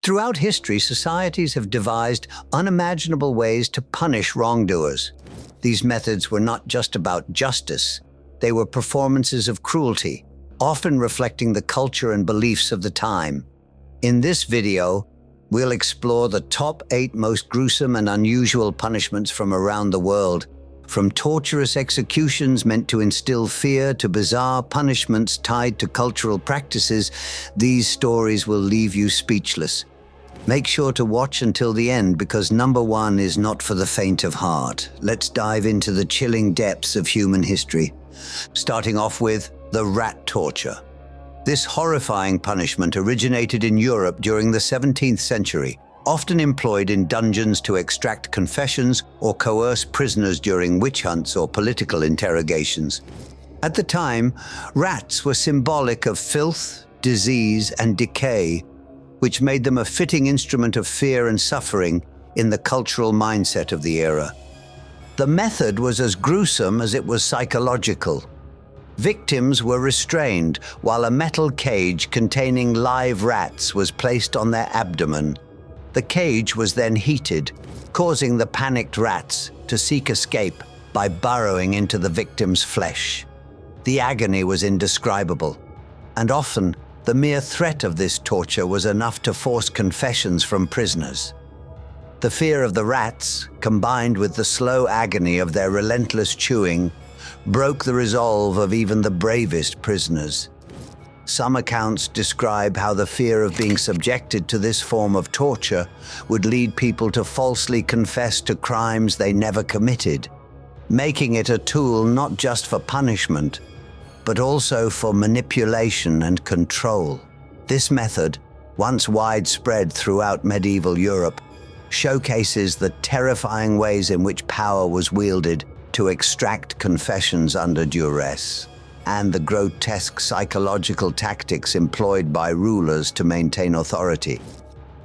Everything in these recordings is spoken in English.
Throughout history, societies have devised unimaginable ways to punish wrongdoers. These methods were not just about justice, they were performances of cruelty, often reflecting the culture and beliefs of the time. In this video, we'll explore the top 8 most gruesome and unusual punishments from around the world, from torturous executions meant to instill fear to bizarre punishments tied to cultural practices. These stories will leave you speechless. Make sure to watch until the end because number 1 is not for the faint of heart. Let's dive into the chilling depths of human history, starting off with the rat torture. This horrifying punishment originated in Europe during the 17th century, often employed in dungeons to extract confessions or coerce prisoners during witch hunts or political interrogations. At the time, rats were symbolic of filth, disease, and decay, which made them a fitting instrument of fear and suffering in the cultural mindset of the era. The method was as gruesome as it was psychological. Victims were restrained while a metal cage containing live rats was placed on their abdomen. The cage was then heated, causing the panicked rats to seek escape by burrowing into the victim's flesh. The agony was indescribable, and often the mere threat of this torture was enough to force confessions from prisoners. The fear of the rats, combined with the slow agony of their relentless chewing, broke the resolve of even the bravest prisoners. Some accounts describe how the fear of being subjected to this form of torture would lead people to falsely confess to crimes they never committed, making it a tool not just for punishment, but also for manipulation and control. This method, once widespread throughout medieval Europe, showcases the terrifying ways in which power was wielded to extract confessions under duress, and the grotesque psychological tactics employed by rulers to maintain authority.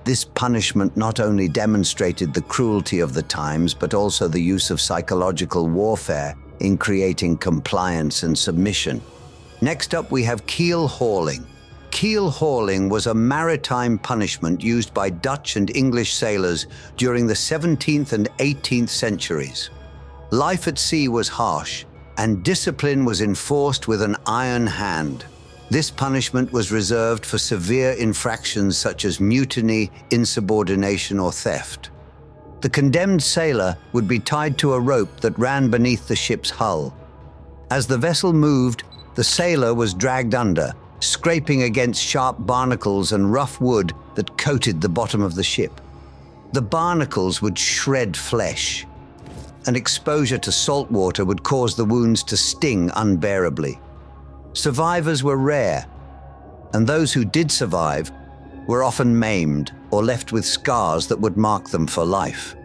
This punishment not only demonstrated the cruelty of the times, but also the use of psychological warfare in creating compliance and submission. Next up, we have keelhauling. Keelhauling was a maritime punishment used by Dutch and English sailors during the 17th and 18th centuries. Life at sea was harsh, and discipline was enforced with an iron hand. This punishment was reserved for severe infractions such as mutiny, insubordination, or theft. The condemned sailor would be tied to a rope that ran beneath the ship's hull. As the vessel moved, the sailor was dragged under, scraping against sharp barnacles and rough wood that coated the bottom of the ship. The barnacles would shred flesh, and exposure to salt water would cause the wounds to sting unbearably. Survivors were rare, and those who did survive were often maimed or left with scars that would mark them for life.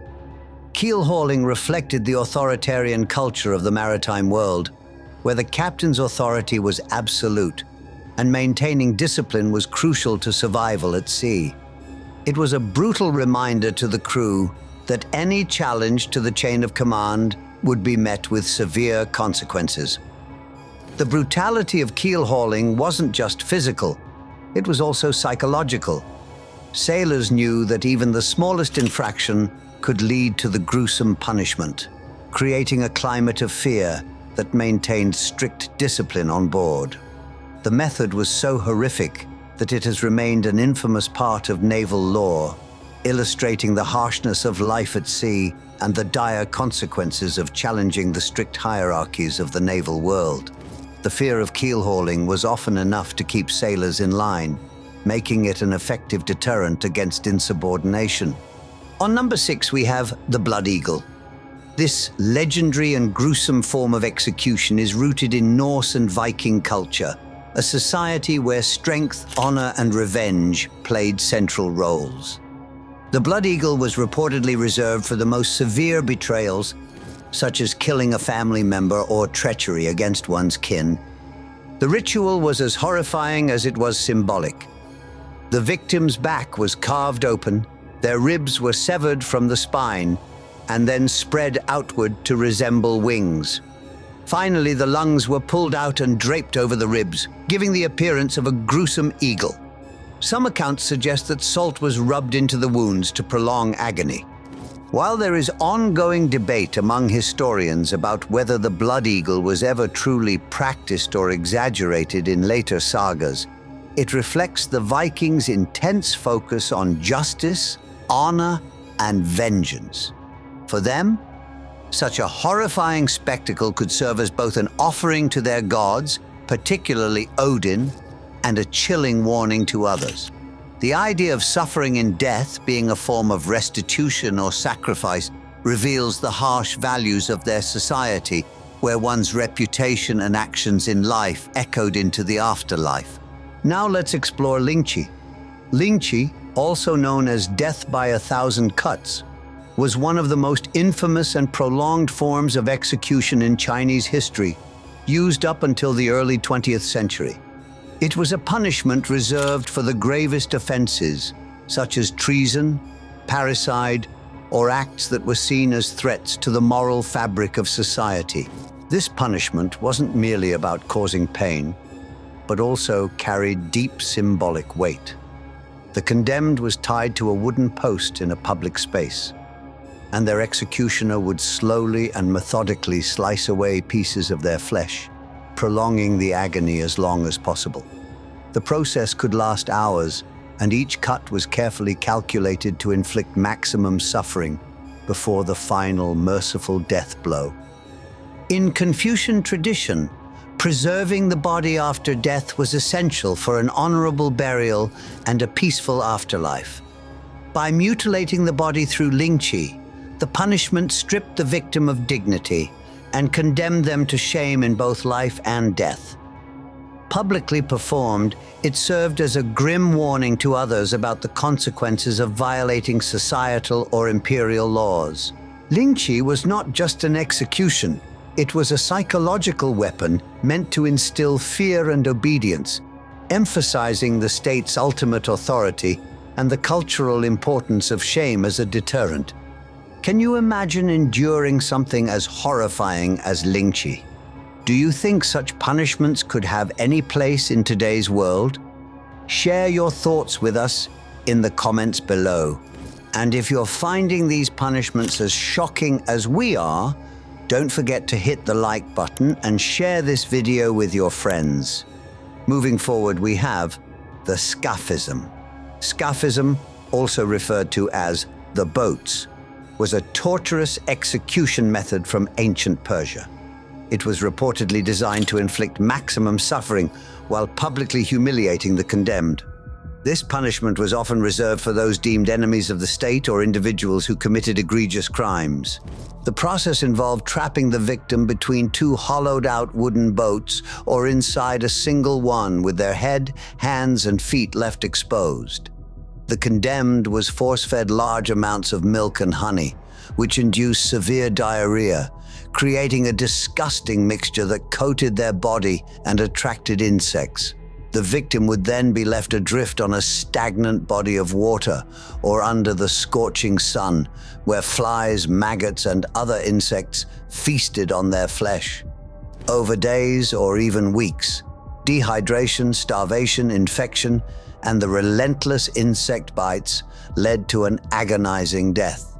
Keelhauling reflected the authoritarian culture of the maritime world, where the captain's authority was absolute, and maintaining discipline was crucial to survival at sea. It was a brutal reminder to the crew that any challenge to the chain of command would be met with severe consequences. The brutality of keelhauling wasn't just physical, it was also psychological. Sailors knew that even the smallest infraction could lead to the gruesome punishment, creating a climate of fear that maintained strict discipline on board. The method was so horrific that it has remained an infamous part of naval lore, illustrating the harshness of life at sea and the dire consequences of challenging the strict hierarchies of the naval world. The fear of keelhauling was often enough to keep sailors in line, making it an effective deterrent against insubordination. On number 6, we have the Blood Eagle. This legendary and gruesome form of execution is rooted in Norse and Viking culture, a society where strength, honor, and revenge played central roles. The Blood Eagle was reportedly reserved for the most severe betrayals, such as killing a family member or treachery against one's kin. The ritual was as horrifying as it was symbolic. The victim's back was carved open, their ribs were severed from the spine, and then spread outward to resemble wings. Finally, the lungs were pulled out and draped over the ribs, giving the appearance of a gruesome eagle. Some accounts suggest that salt was rubbed into the wounds to prolong agony. While there is ongoing debate among historians about whether the blood eagle was ever truly practiced or exaggerated in later sagas, it reflects the Vikings' intense focus on justice, honor, and vengeance. For them, such a horrifying spectacle could serve as both an offering to their gods, particularly Odin, and a chilling warning to others. The idea of suffering in death being a form of restitution or sacrifice reveals the harsh values of their society, where one's reputation and actions in life echoed into the afterlife. Now let's explore Lingchi. Lingchi, also known as death by 1,000 cuts, was one of the most infamous and prolonged forms of execution in Chinese history, used up until the early 20th century. It was a punishment reserved for the gravest offenses, such as treason, parricide, or acts that were seen as threats to the moral fabric of society. This punishment wasn't merely about causing pain, but also carried deep symbolic weight. The condemned was tied to a wooden post in a public space, and their executioner would slowly and methodically slice away pieces of their flesh, prolonging the agony as long as possible. The process could last hours, and each cut was carefully calculated to inflict maximum suffering before the final merciful death blow. In Confucian tradition, preserving the body after death was essential for an honorable burial and a peaceful afterlife. By mutilating the body through Lingchi, the punishment stripped the victim of dignity and condemned them to shame in both life and death. Publicly performed, it served as a grim warning to others about the consequences of violating societal or imperial laws. Lingchi was not just an execution, it was a psychological weapon meant to instill fear and obedience, emphasizing the state's ultimate authority and the cultural importance of shame as a deterrent. Can you imagine enduring something as horrifying as Lingchi? Do you think such punishments could have any place in today's world? Share your thoughts with us in the comments below. And if you're finding these punishments as shocking as we are, don't forget to hit the like button and share this video with your friends. Moving forward, we have the Scaphism. Scaphism, also referred to as the boats, was a torturous execution method from ancient Persia. It was reportedly designed to inflict maximum suffering while publicly humiliating the condemned. This punishment was often reserved for those deemed enemies of the state or individuals who committed egregious crimes. The process involved trapping the victim between two hollowed-out wooden boats or inside a single one with their head, hands, and feet left exposed. The condemned was force-fed large amounts of milk and honey, which induced severe diarrhea, creating a disgusting mixture that coated their body and attracted insects. The victim would then be left adrift on a stagnant body of water or under the scorching sun, where flies, maggots, and other insects feasted on their flesh. Over days or even weeks, dehydration, starvation, infection, and the relentless insect bites led to an agonizing death.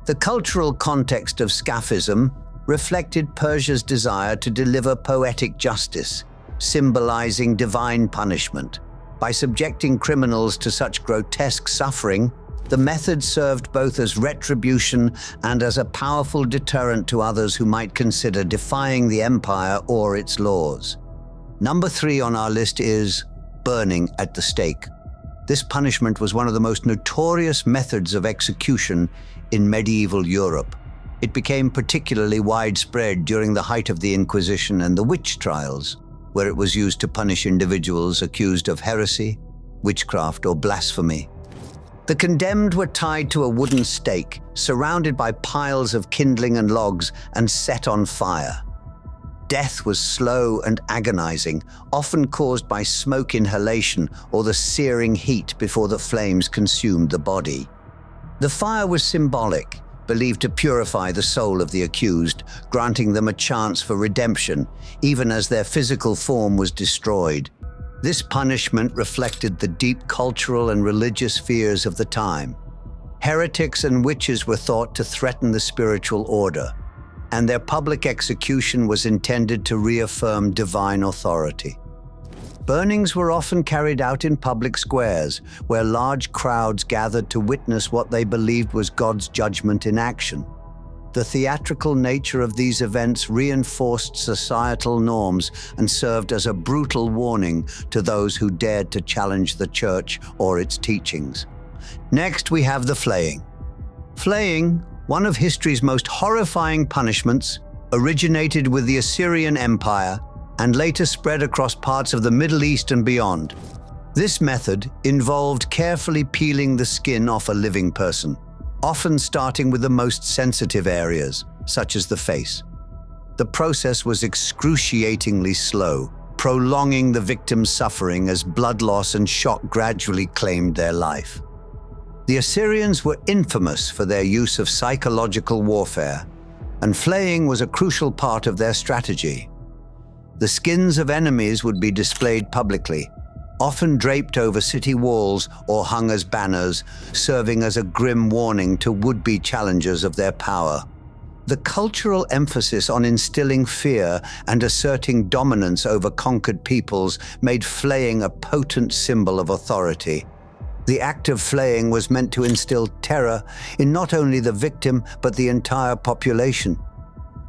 The cultural context of Scaphism reflected Persia's desire to deliver poetic justice, symbolizing divine punishment. By subjecting criminals to such grotesque suffering, the method served both as retribution and as a powerful deterrent to others who might consider defying the empire or its laws. Number 3 on our list is burning at the stake. This punishment was one of the most notorious methods of execution in medieval Europe. It became particularly widespread during the height of the Inquisition and the witch trials, where it was used to punish individuals accused of heresy, witchcraft, or blasphemy. The condemned were tied to a wooden stake, surrounded by piles of kindling and logs, and set on fire. Death was slow and agonizing, often caused by smoke inhalation or the searing heat before the flames consumed the body. The fire was symbolic, believed to purify the soul of the accused, granting them a chance for redemption, even as their physical form was destroyed. This punishment reflected the deep cultural and religious fears of the time. Heretics and witches were thought to threaten the spiritual order, and their public execution was intended to reaffirm divine authority. Burnings were often carried out in public squares, where large crowds gathered to witness what they believed was God's judgment in action. The theatrical nature of these events reinforced societal norms and served as a brutal warning to those who dared to challenge the church or its teachings. Next, we have the flaying. Flaying, one of history's most horrifying punishments, originated with the Assyrian Empire and later spread across parts of the Middle East and beyond. This method involved carefully peeling the skin off a living person, often starting with the most sensitive areas, such as the face. The process was excruciatingly slow, prolonging the victim's suffering as blood loss and shock gradually claimed their life. The Assyrians were infamous for their use of psychological warfare, and flaying was a crucial part of their strategy. The skins of enemies would be displayed publicly, often draped over city walls or hung as banners, serving as a grim warning to would-be challengers of their power. The cultural emphasis on instilling fear and asserting dominance over conquered peoples made flaying a potent symbol of authority. The act of flaying was meant to instill terror in not only the victim but the entire population.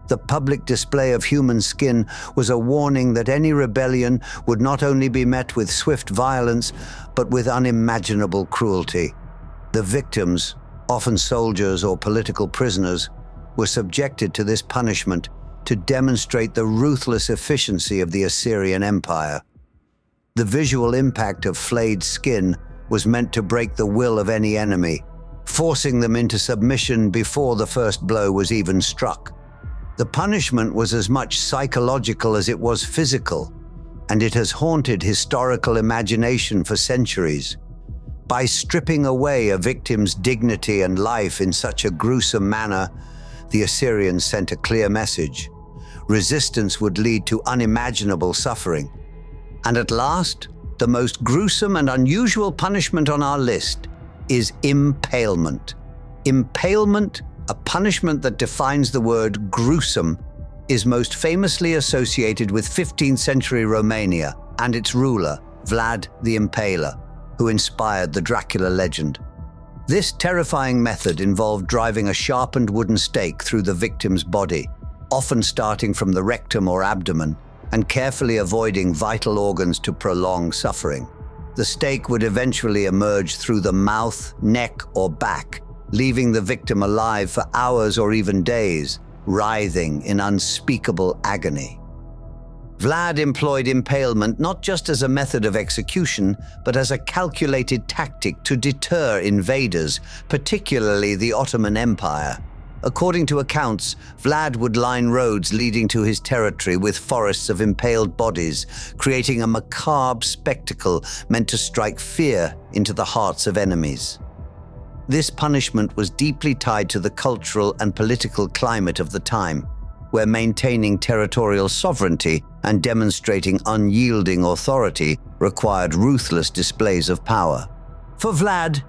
The public display of human skin was a warning that any rebellion would not only be met with swift violence, but with unimaginable cruelty. The victims, often soldiers or political prisoners, were subjected to this punishment to demonstrate the ruthless efficiency of the Assyrian Empire. The visual impact of flayed skin was meant to break the will of any enemy, forcing them into submission before the first blow was even struck. The punishment was as much psychological as it was physical, and it has haunted historical imagination for centuries. By stripping away a victim's dignity and life in such a gruesome manner, the Assyrians sent a clear message. Resistance would lead to unimaginable suffering. And at last, the most gruesome and unusual punishment on our list is impalement. Impalement, a punishment that defines the word gruesome, is most famously associated with 15th century Romania and its ruler, Vlad the Impaler, who inspired the Dracula legend. This terrifying method involved driving a sharpened wooden stake through the victim's body, often starting from the rectum or abdomen, and carefully avoiding vital organs to prolong suffering. The stake would eventually emerge through the mouth, neck, or back, leaving the victim alive for hours or even days, writhing in unspeakable agony. Vlad employed impalement not just as a method of execution, but as a calculated tactic to deter invaders, particularly the Ottoman Empire. According to accounts, Vlad would line roads leading to his territory with forests of impaled bodies, creating a macabre spectacle meant to strike fear into the hearts of enemies. This punishment was deeply tied to the cultural and political climate of the time, where maintaining territorial sovereignty and demonstrating unyielding authority required ruthless displays of power. For Vlad,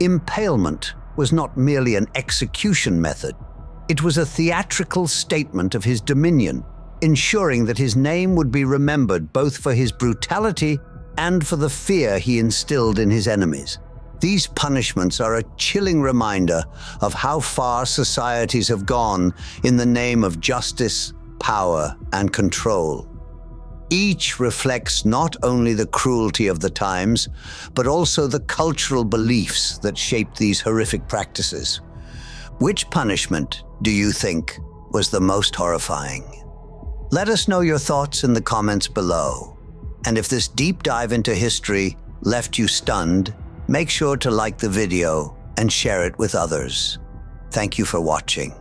impalement was not merely an execution method. It was a theatrical statement of his dominion, ensuring that his name would be remembered both for his brutality and for the fear he instilled in his enemies. These punishments are a chilling reminder of how far societies have gone in the name of justice, power, and control. Each reflects not only the cruelty of the times, but also the cultural beliefs that shaped these horrific practices. Which punishment do you think was the most horrifying? Let us know your thoughts in the comments below. And if this deep dive into history left you stunned, make sure to like the video and share it with others. Thank you for watching.